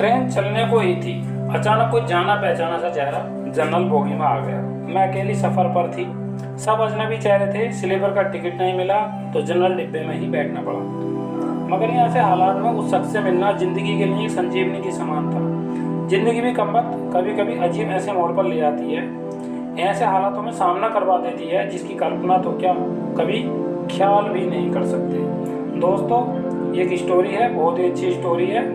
Train चलने को ही थी, अचानक कोई जाना पहचाना सा चेहरा जनरल बोगी में आ गया। मैं अकेली सफर पर थी, सब अजनबी चेहरे थे। स्लीपर का टिकट नहीं मिला तो जनरल डिब्बे में ही बैठना पड़ा। मगर यहाँ से हालात में उस शख्स से मिलना जिंदगी के लिए संजीवनी की समान था। जिंदगी भी कम वक्त कभी कभी अजीब ऐसे मोड़ पर ले जाती है, ऐसे हालातों में सामना करवा देती है जिसकी कल्पना तो क्या कभी ख्याल भी नहीं कर सकते। दोस्तों, ये एक स्टोरी है, बहुत ही अच्छी स्टोरी है।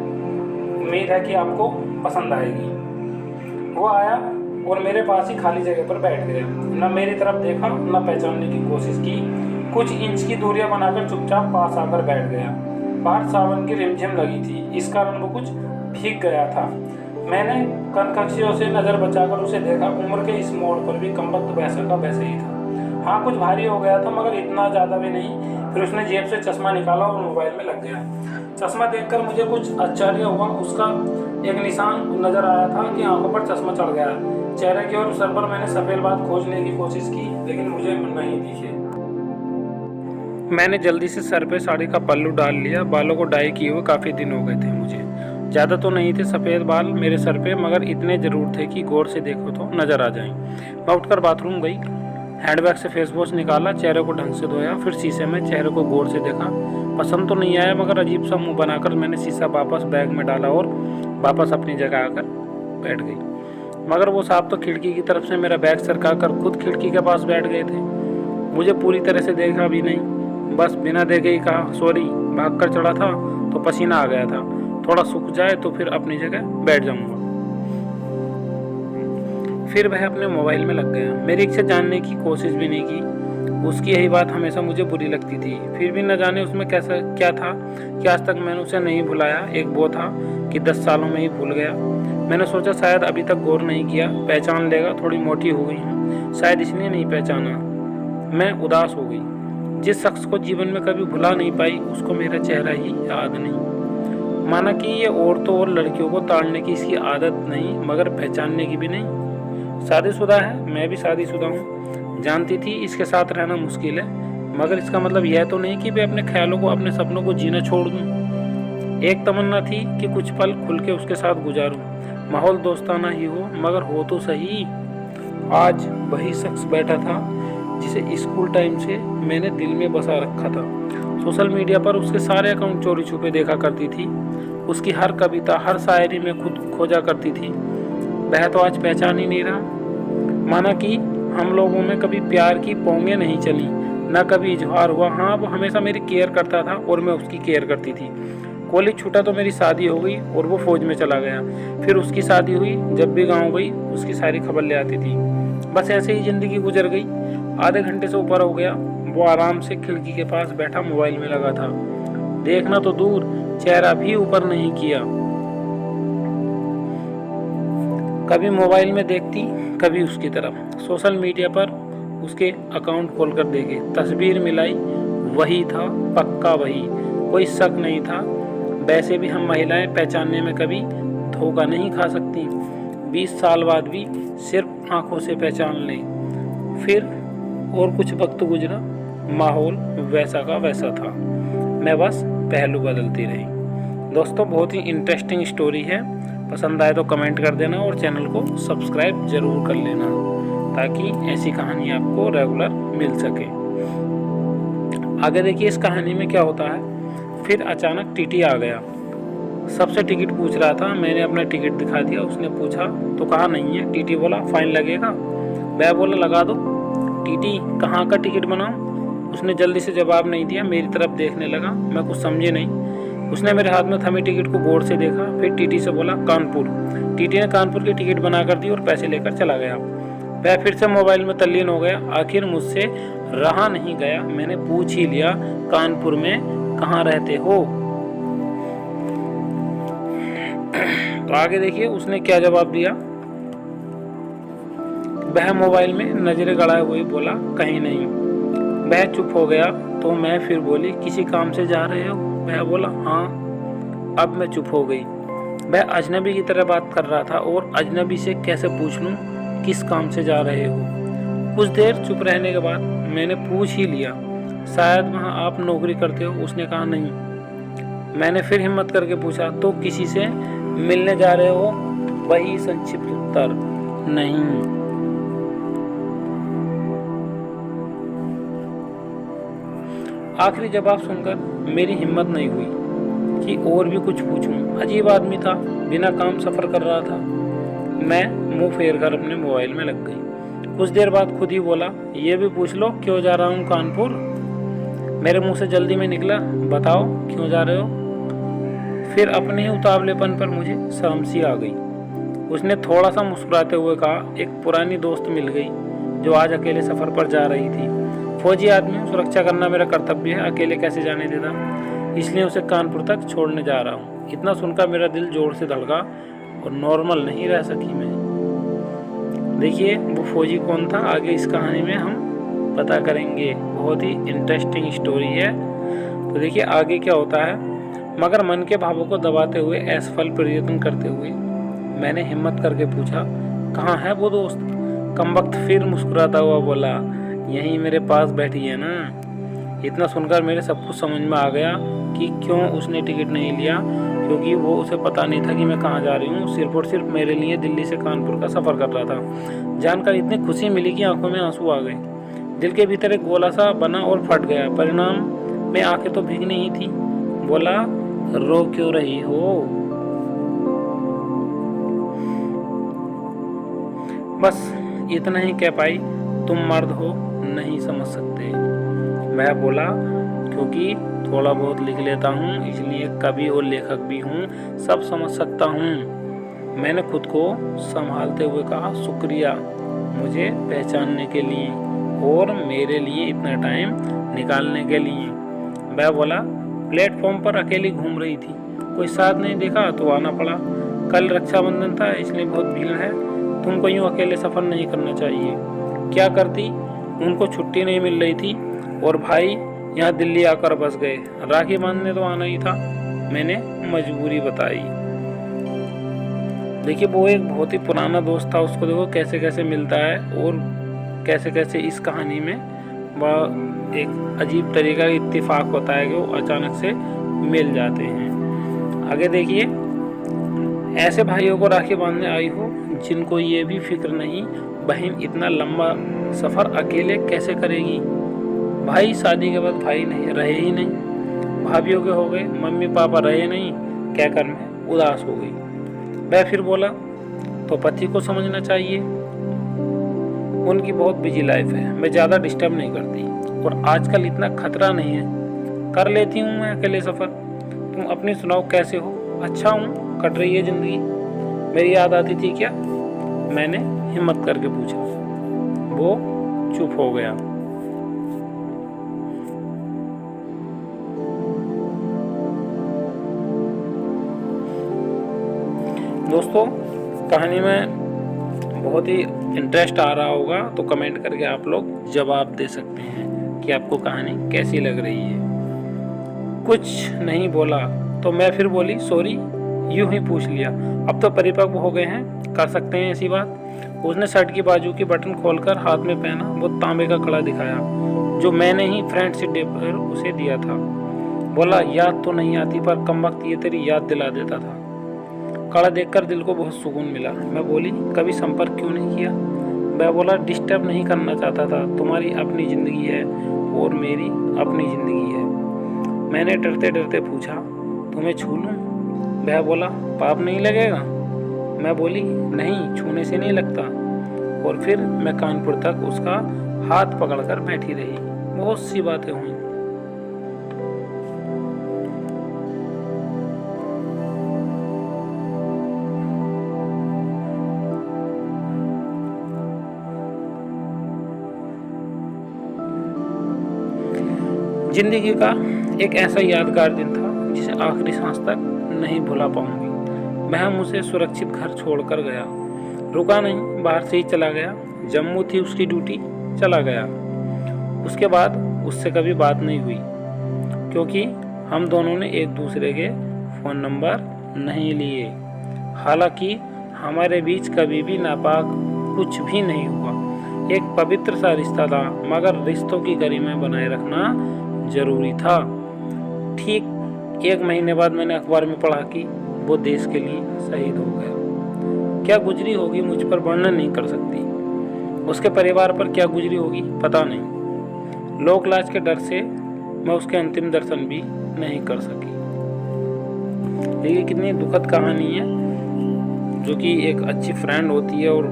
उम्मीद है कि आपको पसंद आएगी। वो आया और मेरे पास ही खाली जगह पर बैठ गया। न मेरी तरफ देखा, न पहचानने की कोशिश की। कुछ इंच की दूरियां बनाकर चुपचाप पास आकर बैठ गया। बाहर सावन की रिमझिम लगी थी, इस कारण वो कुछ भीग गया था। मैंने कनकशियों से नज़र बचाकर उसे देखा। उम्र के इस मोड़ पर भी कम वक्त वैसे का वैसे ही था। हाँ, कुछ भारी हो गया था मगर इतना ज़्यादा भी नहीं। फिर उसने जेब से चश्मा निकाला और मोबाइल में लग गया। चश्मा देखकर मुझे कुछ आश्चर्य हुआ। उसका एक निशान नज़र आया था कि आंखों पर चश्मा चढ़ गया। चेहरे की और सर पर मैंने सफ़ेद बात खोजने की कोशिश की, लेकिन मुझे नहीं दिखे। मैंने जल्दी से सर पे साड़ी का पल्लू डाल लिया। बालों को डाई किए हुए काफ़ी दिन हो गए थे मुझे। ज़्यादा तो नहीं थे सफ़ेद बाल मेरे सर पे, मगर इतने ज़रूर थे कि गौर से देखो तो नज़र आ जाएं। मैं उठकर बाथरूम गई, हैंडबैग से फेस वॉश निकाला, चेहरे को ढंग से धोया, फिर शीशे में चेहरे को गौर से देखा। पसंद तो नहीं आया, मगर अजीब सा मुंह बनाकर मैंने शीशा वापस बैग में डाला और वापस अपनी जगह आकर बैठ गई। मगर वो साहब तो खिड़की की तरफ से मेरा बैग सरका कर खुद खिड़की के पास बैठ गए थे। मुझे पूरी तरह से देखा भी नहीं, बस बिना देखे ही कहा सॉरी, भाग कर चढ़ा था तो पसीना आ गया था, थोड़ा सूख जाए तो फिर अपनी जगह बैठ जाऊंगा। फिर वह अपने मोबाइल में लग गया। मेरी इच्छा जानने की कोशिश भी नहीं की। उसकी यही बात हमेशा मुझे बुरी लगती थी। फिर भी न जाने उसमें कैसा क्या था कि आज तक मैंने उसे नहीं भुलाया। एक वो था कि 10 सालों में ही भूल गया। मैंने सोचा शायद अभी तक गौर नहीं किया, पहचान लेगा। थोड़ी मोटी हो गई हूँ, शायद इसलिए नहीं पहचाना। मैं उदास हो गई। जिस शख्स को जीवन में कभी भुला नहीं पाई, उसको मेरा चेहरा ही याद नहीं। माना कि ये औरतों और लड़कियों को ताड़ने की इसकी आदत नहीं, मगर पहचानने की भी नहीं। शादीशुदा है, मैं भी शादीशुदा हूँ। जानती थी इसके साथ रहना मुश्किल है, मगर इसका मतलब यह तो नहीं कि मैं अपने ख्यालों को, अपने सपनों को जीना छोड़ दूँ। एक तमन्ना थी कि कुछ पल खुल के उसके साथ गुजारूँ। माहौल दोस्ताना ही हो, मगर हो तो सही। आज वही शख्स बैठा था जिसे स्कूल टाइम से मैंने दिल में बसा रखा था। सोशल मीडिया पर उसके सारे अकाउंट चोरी छुपे देखा करती थी। उसकी हर कविता, हर शायरी में खुद खोजा करती थी। वह तो आज पहचान ही नहीं रहा। माना कि हम लोगों में कभी प्यार की पोंगे नहीं चली, न कभी इजहार हुआ। हाँ, वो हमेशा मेरी केयर करता था और मैं उसकी केयर करती थी। कॉलेज छूटा तो मेरी शादी हो गई और वो फौज में चला गया। फिर उसकी शादी हुई। जब भी गाँव गई उसकी सारी खबर ले आती थी। बस ऐसे ही ज़िंदगी गुजर गई। आधे घंटे से ऊपर हो गया। वो आराम से खिड़की के पास बैठा मोबाइल में लगा था। देखना तो दूर, चेहरा भी ऊपर नहीं किया। कभी मोबाइल में देखती, कभी उसकी तरफ। सोशल मीडिया पर उसके अकाउंट खोलकर देखे, तस्वीर मिलाई, वही था, पक्का वही, कोई शक नहीं था। वैसे भी हम महिलाएं पहचानने में कभी धोखा नहीं खा सकती। 20 साल बाद भी सिर्फ आंखों से पहचान लें। फिर और कुछ वक्त गुजरा, माहौल वैसा का वैसा था। मैं बस पहलू बदलती रही। दोस्तों, बहुत ही इंटरेस्टिंग स्टोरी है। पसंद आए तो कमेंट कर देना और चैनल को सब्सक्राइब जरूर कर लेना, ताकि ऐसी कहानी आपको रेगुलर मिल सके। आगे देखिए इस कहानी में क्या होता है। फिर अचानक टीटी आ गया। सबसे टिकट पूछ रहा था। मैंने अपना टिकट दिखा दिया। उसने पूछा तो कहा नहीं है। टीटी बोला फाइन लगेगा। मैं बोला लगा दो। टीटी कहाँ का टिकट बनाऊं? उसने जल्दी से जवाब नहीं दिया, मेरी तरफ देखने लगा। मैं कुछ समझे नहीं। उसने मेरे हाथ में थमी टिकट को गौर से देखा, फिर टीटी से बोला कानपुर। टीटी ने कानपुर की टिकट बनाकर दी और पैसे लेकर चला गया। वह फिर से मोबाइल में तल्लीन हो गया। आखिर मुझसे रहा नहीं गया। मैंने पूछ ही लिया, कानपुर में कहाँ रहते हो? तो आगे देखिए उसने क्या जवाब दिया। वह मोबाइल में नजरें गड़ाए हुए बोला कहीं नहीं। वह चुप हो गया तो मैं फिर बोली किसी काम से जा रहे हो? वह बोला हाँ। अब मैं चुप हो गई। वह अजनबी की तरह बात कर रहा था और अजनबी से कैसे पूछ लूं किस काम से जा रहे हो। कुछ देर चुप रहने के बाद मैंने पूछ ही लिया, शायद वहाँ आप नौकरी करते हो? उसने कहा नहीं। मैंने फिर हिम्मत करके पूछा तो किसी से मिलने जा रहे हो? वही संक्षिप्त उत्तर, नहीं। आखिरी जवाब सुनकर मेरी हिम्मत नहीं हुई कि और भी कुछ पूछूं। अजीब आदमी था, बिना काम सफ़र कर रहा था। मैं मुंह फेर कर अपने मोबाइल में लग गई। कुछ देर बाद खुद ही बोला, ये भी पूछ लो क्यों जा रहा हूँ कानपुर। मेरे मुंह से जल्दी में निकला, बताओ क्यों जा रहे हो। फिर अपने ही उतावलेपन पर मुझे शर्म सी आ गई। उसने थोड़ा सा मुस्कुराते हुए कहा, एक पुरानी दोस्त मिल गई जो आज अकेले सफ़र पर जा रही थी। फौजी आदमी हूँ, सुरक्षा करना मेरा कर्तव्य है, अकेले कैसे जाने देता, इसलिए उसे कानपुर तक छोड़ने जा रहा हूँ। इतना सुनकर मेरा दिल जोर से धड़का और नॉर्मल नहीं रह सकी मैं। देखिए वो फौजी कौन था, आगे इस कहानी में हम पता करेंगे। बहुत ही इंटरेस्टिंग स्टोरी है। तो देखिए आगे क्या होता है। मगर मन के भावों को दबाते हुए असफल प्रयत्न करते हुए मैंने हिम्मत करके पूछा, कहाँ है वो दोस्त। कमबख्त फिर मुस्कुराता हुआ बोला, यहीं मेरे पास बैठी है ना। इतना सुनकर मेरे सब कुछ समझ में आ गया कि क्यों उसने टिकट नहीं लिया, क्योंकि वो उसे पता नहीं था कि मैं कहाँ जा रही हूँ। सिर्फ और सिर्फ मेरे लिए दिल्ली से कानपुर का सफ़र कर रहा था। जानकर इतनी खुशी मिली कि आंखों में आंसू आ गए। दिल के भीतर एक गोला सा बना और फट गया। परिणाम में आंखें तो भीग नहीं थी। बोला, रो क्यों रही हो। बस इतना ही कह पाई, तुम मर्द हो, नहीं समझ सकते। मैं बोला, क्योंकि थोड़ा बहुत लिख लेता हूँ, इसलिए कवि और लेखक भी हूँ, सब समझ सकता हूँ। मैंने खुद को संभालते हुए कहा, शुक्रिया मुझे पहचानने के लिए और मेरे लिए इतना टाइम निकालने के लिए। मैं बोला, प्लेटफॉर्म पर अकेली घूम रही थी, कोई साथ नहीं देखा तो आना पड़ा। कल रक्षाबंधन था, इसलिए बहुत भीड़ है। तुमको यूँ अकेले सफ़र नहीं करना चाहिए। क्या करती, उनको छुट्टी नहीं मिल रही थी और भाई यहाँ दिल्ली आकर बस गए। राखी बांधने तो आना ही था, मैंने मजबूरी बताई। देखिए वो एक बहुत ही पुराना दोस्त था, उसको देखो कैसे कैसे मिलता है और कैसे कैसे इस कहानी में वह एक अजीब तरीका का इत्तेफाक होता है कि वो अचानक से मिल जाते हैं। आगे देखिए, ऐसे भाइयों को राखी बांधने आई हो जिनको ये भी फिक्र नहीं बहन इतना लंबा सफ़र अकेले कैसे करेगी। भाई शादी के बाद भाई नहीं रहे ही नहीं, भाभीयों के हो गए, मम्मी पापा रहे नहीं, कहकर मैं उदास हो गई। मैं फिर बोला, तो पति को समझना चाहिए, उनकी बहुत बिजी लाइफ है, मैं ज़्यादा डिस्टर्ब नहीं करती और आजकल इतना खतरा नहीं है, कर लेती हूँ मैं अकेले सफ़र। तुम अपनी सुनाओ, कैसे हो। अच्छा हूँ, कट रही है ज़िंदगी। मेरी याद आती थी क्या, मैंने हिम्मत करके पूछा। वो चुप हो गया। दोस्तों कहानी में बहुत ही इंटरेस्ट आ रहा होगा, तो कमेंट करके आप लोग जवाब दे सकते हैं कि आपको कहानी कैसी लग रही है। कुछ नहीं बोला तो मैं फिर बोली, सॉरी, यूं ही पूछ लिया। अब तो परिपक्व हो गए हैं, कर सकते हैं ऐसी बात। उसने शर्ट की बाजू की बटन खोलकर हाथ में पहना वो तांबे का कड़ा दिखाया जो मैंने ही फ्रेंडशिप डे पर उसे दिया था। बोला, याद तो नहीं आती पर कम वक्त ये तेरी याद दिला देता था। कड़ा देखकर दिल को बहुत सुकून मिला। मैं बोली, कभी संपर्क क्यों नहीं किया। मैं बोला, डिस्टर्ब नहीं करना चाहता था, तुम्हारी अपनी ज़िंदगी है और मेरी अपनी ज़िंदगी है। मैंने डरते डरते पूछा, तुम्हें छू लूँ। वह बोला, पाप नहीं लगेगा। मैं बोली, नहीं, छूने से नहीं लगता। और फिर मैं कानपुर तक उसका हाथ पकड़कर बैठी रही। बहुत सी बातें हुई। जिंदगी का एक ऐसा यादगार दिन था जिसे आखिरी सांस तक नहीं भुला पाऊंगी। मैं उसे सुरक्षित घर छोड़कर गया, रुका नहीं, बाहर से ही चला गया। जम्मू थी उसकी ड्यूटी, चला गया। उसके बाद उससे कभी बात नहीं हुई क्योंकि हम दोनों ने एक दूसरे के फ़ोन नंबर नहीं लिए। हालांकि हमारे बीच कभी भी नापाक कुछ भी नहीं हुआ। एक पवित्र सा रिश्ता था, मगर रिश्तों की गरिमा बनाए रखना जरूरी था। ठीक 1 महीने बाद मैंने अखबार में पढ़ा कि वो देश के लिए शहीद हो गया। क्या गुजरी होगी मुझ पर वर्णन नहीं कर सकती, उसके परिवार पर क्या गुजरी होगी पता नहीं। लोक लाज के डर से मैं उसके अंतिम दर्शन भी नहीं कर सकी। देखिए कितनी दुखद कहानी है, जो कि एक अच्छी फ्रेंड होती है और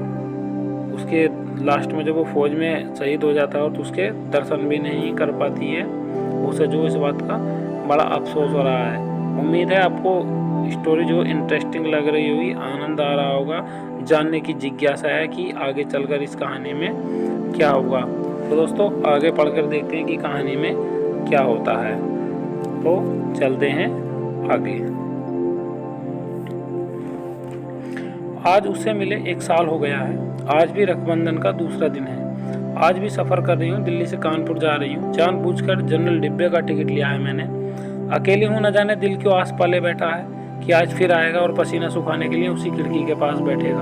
उसके लास्ट में जब वो फौज में शहीद हो जाता है तो उसके दर्शन भी नहीं कर पाती है। उसे जो इस बात का बड़ा अफसोस हो रहा है। उम्मीद है आपको स्टोरी जो इंटरेस्टिंग लग रही होगी, आनंद आ रहा होगा, जानने की जिज्ञासा है कि आगे चलकर इस कहानी में क्या होगा। तो दोस्तों आगे पढ़कर देखते हैं कि कहानी में क्या होता है। तो चलते हैं आगे। आज उससे मिले 1 साल हो गया है। आज भी रक्षाबंधन का दूसरा दिन है। आज भी सफ़र कर रही हूँ, दिल्ली से कानपुर जा रही हूँ। जानबूझकर जनरल डिब्बे का टिकट लिया है मैंने। अकेली हूँ, न जाने दिल क्यों आस पाले बैठा है कि आज फिर आएगा और पसीना सुखाने के लिए उसी खिड़की के पास बैठेगा।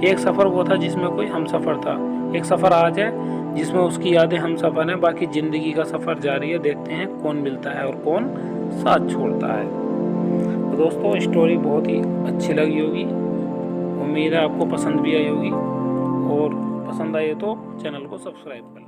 एक सफ़र वो था जिसमें कोई हम सफ़र था, एक सफ़र आज है जिसमें उसकी यादें हम सफ़र हैं। बाकी ज़िंदगी का सफ़र जारी है, देखते हैं कौन मिलता है और कौन साथ छोड़ता है। तो दोस्तों स्टोरी बहुत ही अच्छी लगी होगी, उम्मीद है आपको पसंद भी आई होगी, और पसंद आई तो चैनल को सब्सक्राइब करें।